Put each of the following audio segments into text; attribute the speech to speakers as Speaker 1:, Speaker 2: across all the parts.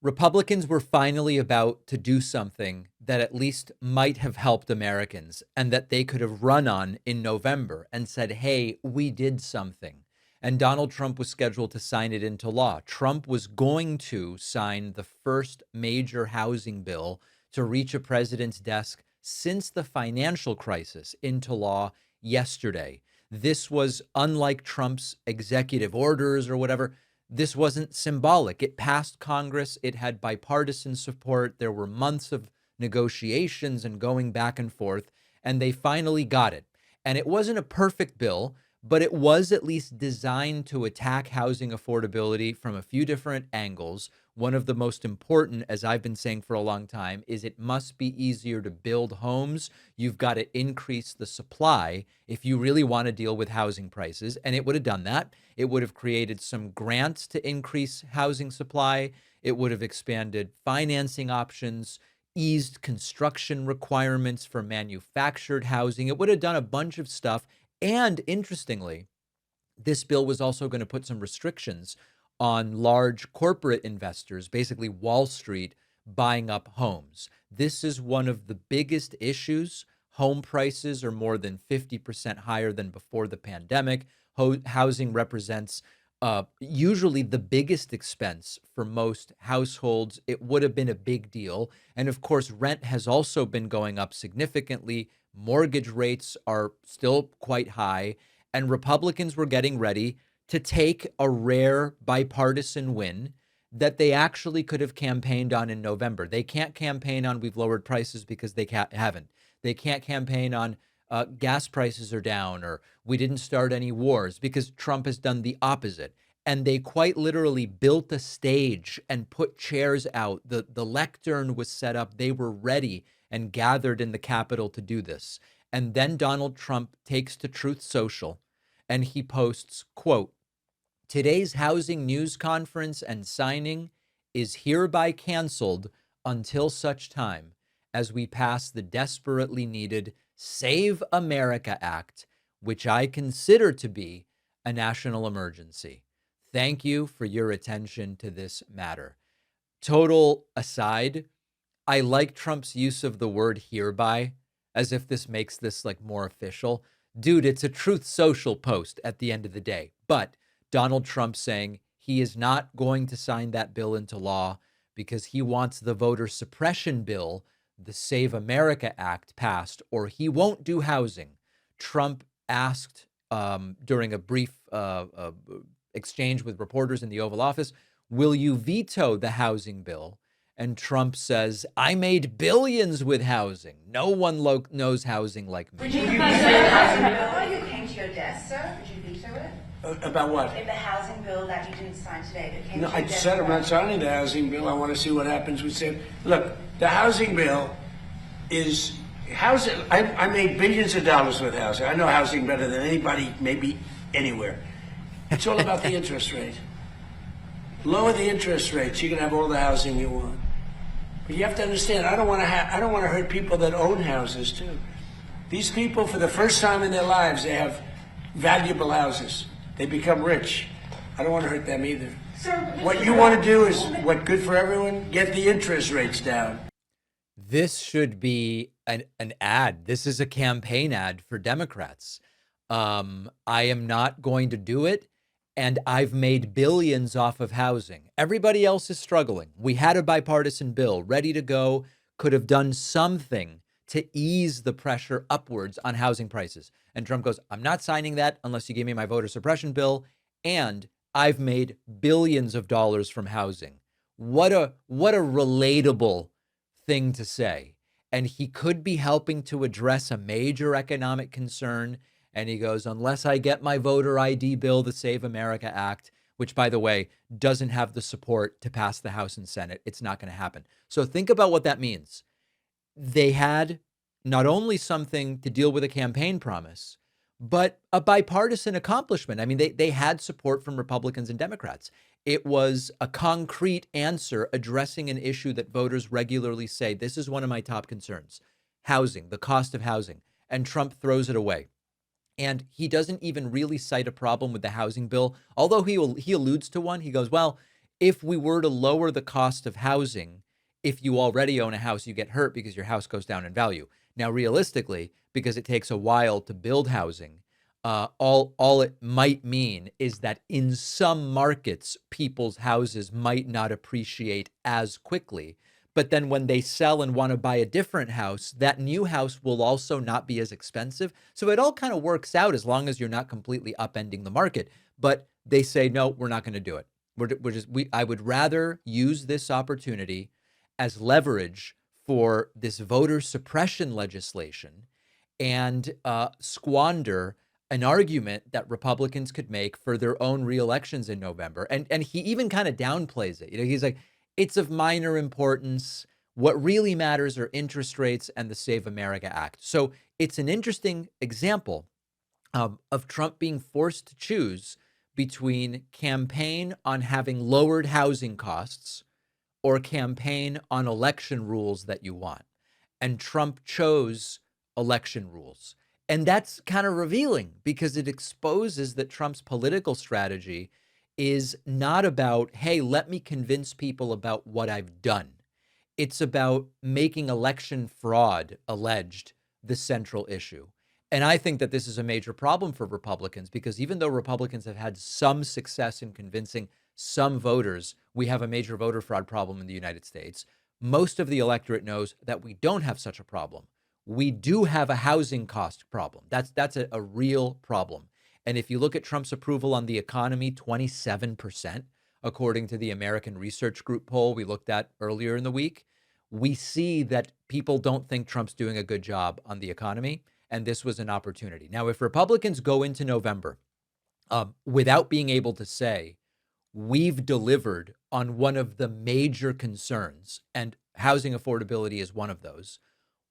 Speaker 1: Republicans were finally about to do something that at least might have helped Americans and that they could have run on in November and said, hey, we did something. And Donald Trump was scheduled to sign it into law. Trump was going to sign the first major housing bill to reach a president's desk since the financial crisis into law yesterday. This was unlike Trump's executive orders or whatever. This wasn't symbolic. It passed Congress. It had bipartisan support. There were months of negotiations and going back and forth, and they finally got it. And it wasn't a perfect bill, but it was at least designed to attack housing affordability from a few different angles. One of the most important, as I've been saying for a long time, is it must be easier to build homes. You've got to increase the supply if you really want to deal with housing prices. And it would have done that. It would have created some grants to increase housing supply. It would have expanded financing options, eased construction requirements for manufactured housing. It would have done a bunch of stuff. And interestingly, this bill was also going to put some restrictions on large corporate investors, basically Wall Street, buying up homes. This is one of the biggest issues. Home prices are more than 50% higher than before the pandemic. Housing represents usually the biggest expense for most households. It would have been a big deal. And of course, rent has also been going up significantly. Mortgage rates are still quite high. And Republicans were getting ready to take a rare bipartisan win that they actually could have campaigned on in November. They can't campaign on we've lowered prices because they haven't. They can't campaign on gas prices are down or we didn't start any wars because Trump has done the opposite. And they quite literally built a stage and put chairs out. The lectern was set up. They were ready and gathered in the Capitol to do this. And then Donald Trump takes to Truth Social and he posts, quote, today's housing news conference and signing is hereby canceled until such time as we pass the desperately needed Save America Act, which I consider to be a national emergency. Thank you for your attention to this matter. Total aside, I like Trump's use of the word hereby as if this makes this like more official. Dude, it's a Truth Social post at the end of the day. But Donald Trump saying he is not going to sign that bill into law because he wants the voter suppression bill, the Save America Act, passed, or he won't do housing. Trump asked during a brief exchange with reporters in the Oval Office, will you veto the housing bill? And Trump says, I made billions with housing. No one knows housing like me.
Speaker 2: Would you veto the housing bill that came to your desk, sir? Would you veto it?
Speaker 3: About what?
Speaker 2: The housing bill that you didn't sign today that came to your
Speaker 3: I
Speaker 2: desk.
Speaker 3: said I'm not signing the housing bill. I want to see what happens. We said, look, the housing bill is housing. I made billions of dollars with housing. I know housing better than anybody, maybe anywhere. It's all about the interest rate. Lower the interest rates, you can have all the housing you want. But you have to understand, I don't want to hurt people that own houses too. These people, for the first time in their lives, they have valuable houses. They become rich. I don't want to hurt them either. What you want to do is what good for everyone. Get the interest rates down.
Speaker 1: This should be an ad. This is a campaign ad for Democrats. I am not going to do it. And I've made billions off of housing. Everybody else is struggling. We had a bipartisan bill ready to go, could have done something to ease the pressure upwards on housing prices. And Trump goes, I'm not signing that unless you give me my voter suppression bill. And I've made billions of dollars from housing. What a relatable thing to say. And he could be helping to address a major economic concern. And he goes, unless I get my voter ID bill, the Save America Act, which, by the way, doesn't have the support to pass the House and Senate, it's not going to happen. So think about what that means. They had not only something to deal with a campaign promise, but a bipartisan accomplishment. I mean, they had support from Republicans and Democrats. It was a concrete answer addressing an issue that voters regularly say, this is one of my top concerns, housing, the cost of housing. And Trump throws it away. And he doesn't even really cite a problem with the housing bill, although he alludes to one. He goes, well, if we were to lower the cost of housing, if you already own a house, you get hurt because your house goes down in value. Now, realistically, because it takes a while to build housing, all it might mean is that in some markets, people's houses might not appreciate as quickly. But then when they sell and want to buy a different house, that new house will also not be as expensive. So it all kind of works out as long as you're not completely upending the market. But they say, no, we're not going to do it. I would rather use this opportunity as leverage for this voter suppression legislation and squander an argument that Republicans could make for their own reelections in November. And he even kind of downplays it. He's like, it's of minor importance. What really matters are interest rates and the Save America Act. So it's an interesting example of Trump being forced to choose between campaign on having lowered housing costs or campaign on election rules that you want. And Trump chose election rules. And that's kind of revealing because it exposes that Trump's political strategy is not about, hey, let me convince people about what I've done. It's about making election fraud alleged the central issue. And I think that this is a major problem for Republicans because even though Republicans have had some success in convincing some voters we have a major voter fraud problem in the United States, most of the electorate knows that we don't have such a problem. We do have a housing cost problem. That's a real problem. And if you look at Trump's approval on the economy, 27%, according to the American Research Group poll we looked at earlier in the week, we see that people don't think Trump's doing a good job on the economy. And this was an opportunity. Now, if Republicans go into November without being able to say, we've delivered on one of the major concerns, and housing affordability is one of those,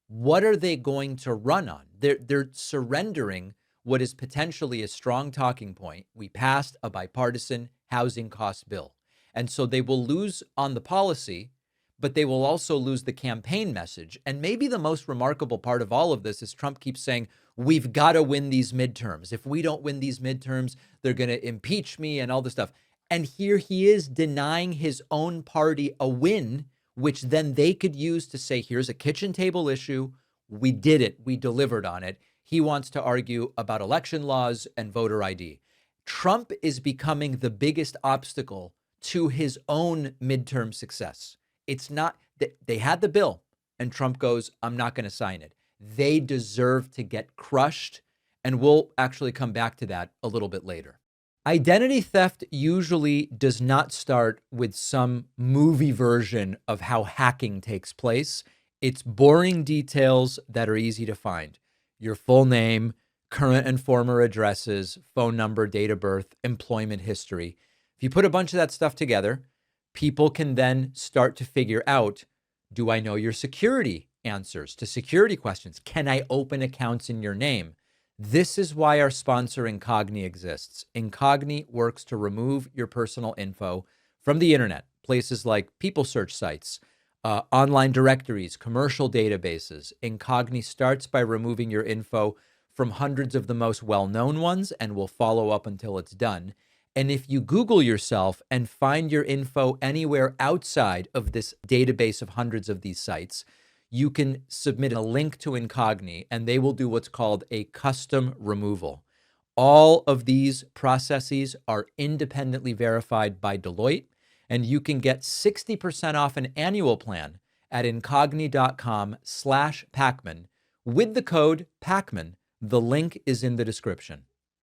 Speaker 1: what are they going to run on? They're surrendering what is potentially a strong talking point. We passed a bipartisan housing cost bill. And so they will lose on the policy, but they will also lose the campaign message. And maybe the most remarkable part of all of this is Trump keeps saying, we've got to win these midterms. If we don't win these midterms, they're going to impeach me and all this stuff. And here he is denying his own party a win, which then they could use to say, here's a kitchen table issue. We did it. We delivered on it. He wants to argue about election laws and voter ID. Trump is becoming the biggest obstacle to his own midterm success. It's not that they had the bill and Trump goes, I'm not going to sign it. They deserve to get crushed. And we'll actually come back to that a little bit later. Identity theft usually does not start with some movie version of how hacking takes place. It's boring details that are easy to find. Your full name, current and former addresses, phone number, date of birth, employment history. If you put a bunch of that stuff together, people can then start to figure out, do I know your security answers to security questions? Can I open accounts in your name? This is why our sponsor Incogni exists. Incogni works to remove your personal info from the internet, places like people search sites, online directories, commercial databases. Incogni starts by removing your info from hundreds of the most well-known ones and will follow up until it's done. And if you Google yourself and find your info anywhere outside of this database of hundreds of these sites, you can submit a link to Incogni and they will do what's called a custom removal. All of these processes are independently verified by Deloitte, and you can get 60% off an annual plan at incogni.com/Pakman with the code Pakman. The link is in the description.